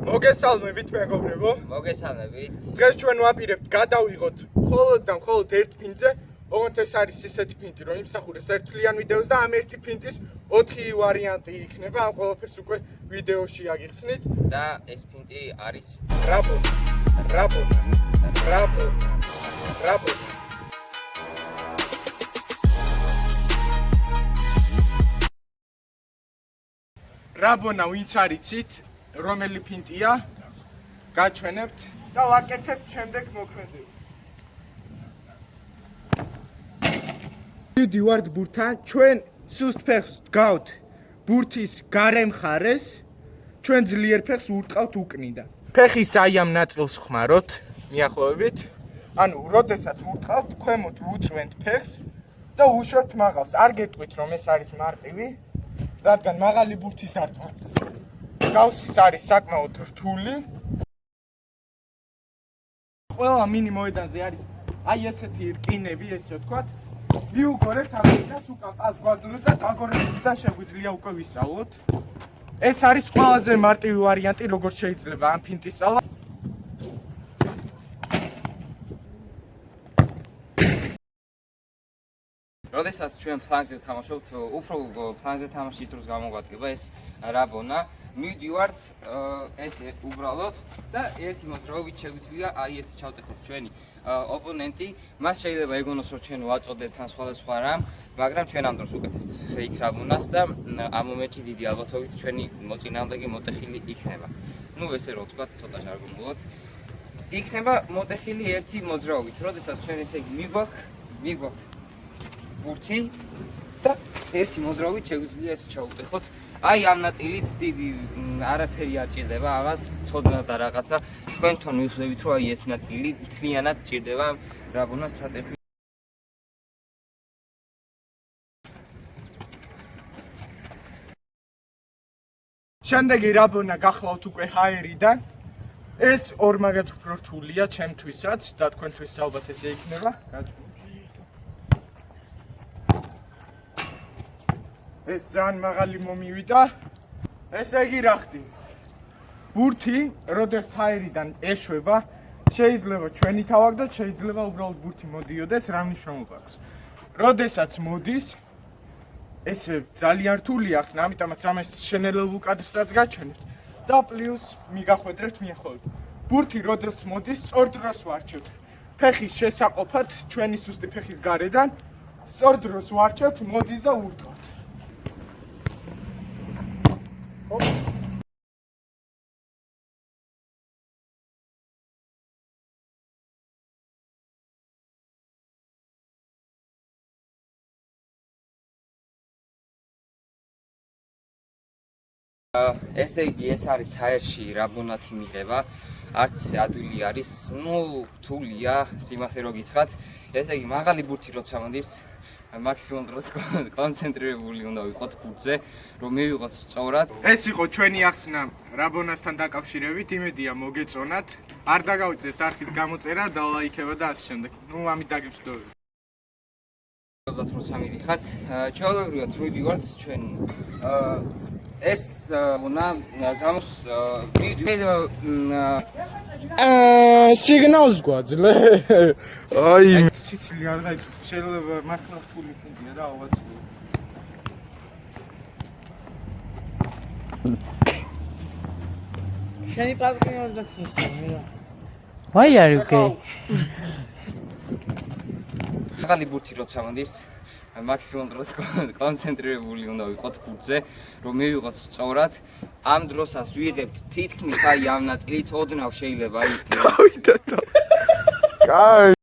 მოგესალმებით მეგობრებო. მოგესალმებით. დღეს ჩვენ ვაპირებთ გადავიღოთ მხოლოდ და მხოლოდ ერთ ფინტზე. ოღონდ ეს არის ისეთი ფინტი, რომ იმსახურებს ერთთლიან ვიდეოს და ამ ერთი ფინტის 4 ვარიანტი იქნება. ამ ყველაფერს უკვე ვიდეოში აგიხსნით. და ეს ფინტი არის რაბო. რაბონა ვინც არიცით, რომელი ფინტია, გაჩვენებთ და ვაკეთებთ შემდეგ მოქმედებას. მივდივართ ბურთთან, ჩვენ სუსტ ფეხს ვდგავთ ბურთის გარე მხარეს, ჩვენ ძლიერ ფეხს ურტყავთ უკნიდან. ფეხის აი ამ ნაწილს ხმაროთ, მიახლოებით. ანუ, როდესაც ურტყავთ, ქვემოთ ვუწვენთ ფეხს და უშორთ მაღალს. არ გეტყვით, რომ ეს არის მარტივი, რადგან მაღალი ბურთის დარტყმა გავსის არის საკმაოდ რთული. ყველა მინი მოედანზე არის აი ესეთი რკინები, ესე ვთქვათ. მიუგორებთ ამას უკან ყავს გვაძლოს და დაგორებიდან შეგვიძლია უკვე ვისწავლოთ. ეს არის ყველაზე მარტივი ვარიანტი, როგორც შეიძლება ამ ფინტის სწავლა. როდესაც ჩვენ ფლანგზე ვთამაშობთ, უფრო ფლანგზე თამაშის დროს გამოგვადგება ეს რაბონა. მივდივართ ეს უბრალოდ და ერთი მოძრაობით შეგვიძლია აი ეს ჩავტეხოთ ჩვენი ოპონენტი. მას შეიძლება ეგონოს რომ ჩვენ ვაწოდებთ ან სხვადასხვა რამ, მაგრამ ჩვენ ამ დროს უკეთებთ ფეიქ რაბონას და ამ მომენტში დიდი ალბათობით ჩვენი მოწინააღმდეგე მოტეხილი იქნება. ნუ ესე რომ ვთქვათ, ცოტა ჟარგონულად. იქნება მოტეხილი ერთი მოძრაობით, როდესაც ჩვენ ესე იგი მიგვაქვს ბურთი და ერთი მოძრაობით შეგვიძლია ეს ჩაუტეხოთ. აი ამ ნაწილით დიდი არაფერი არ ჭირდება, ამას ცოდნა და რაღაცა თქვენთან მივხვდებით, რომ აი ეს ნაწილი მთლიანად ჭირდება რაბონას ჩატეხვის. შემდეგი რაბონა გახლავთ უკვე ჰაერიდან. ეს ორმაგად უფრო რთულია ჩემთვისაც და თქვენთვის ალბათ ესე იქნება. ეს ძალიან მაღალი მომივიდა. ესე იგი რა ხდება? ბურთი, როდესაც ჰაერიდან ეშვება, შეიძლება ჩვენი თავაგდოთ, შეიძლება უბრალოდ ბურთი მოდიოდეს, რა მნიშვნელობა აქვს. როდესაც მოდის, ესე ძალიან რთული ახსნა, ამიტომაც ამას შენელებულ კადრსაც გაჩვენებთ და პლუს მიგახვედრებთ მიახლოებით. ბურთი, როდესაც მოდის, სწორ დროს ვარჩევთ. ფეხის შესაყოფად, ჩვენი სუსტი ფეხის გარედან, სწორ დროს ვარჩევთ, მოდის და ურტყავთ. ესე იგი ეს არის ჰაერში რაბონათი მიღება, არც ადვილი არის, ნუ რთულია სიმართლე რო გითხრათ. ესე იგი მაღალი ბურთი როცა მოდის, მაქსიმუმ დროს კონცენტრირებული უნდა ვიყოთ ბურთზე, რომ მივიღოთ სწორად. ეს იყო ჩვენი ახსნა რაბონასთან დაკავშირებით, იმედია მოგეწონათ. არ დაგავიწყეთ არხის გამოწერა და ლაიქება და ასე შემდეგ. ნუ ამით დაგემშვიდობებით. როცა მიდიხართ, ჩვეულებრივად მივდივართ ჩვენ ეს უნდა გამოს ვიდეო სიგნალს გვაძლე. აი, სიცილი არ დაიწყო. შეიძლება მართლა რთული ფუნქცია და ალბათ. შენი პარკინგი არ დაგსმის რა. Why are you gay? მაღალი ბურთი როცა მოდის, მაქსიმუმ დროს კონცენტრირებული უნდა ვიყოთ ბურთზე, რომ მივიღოთ სწორად. ამ დროსაც ვიღებთ თითქმის აი ამ ნაწილით ოდნავ შეიძლება აი კაი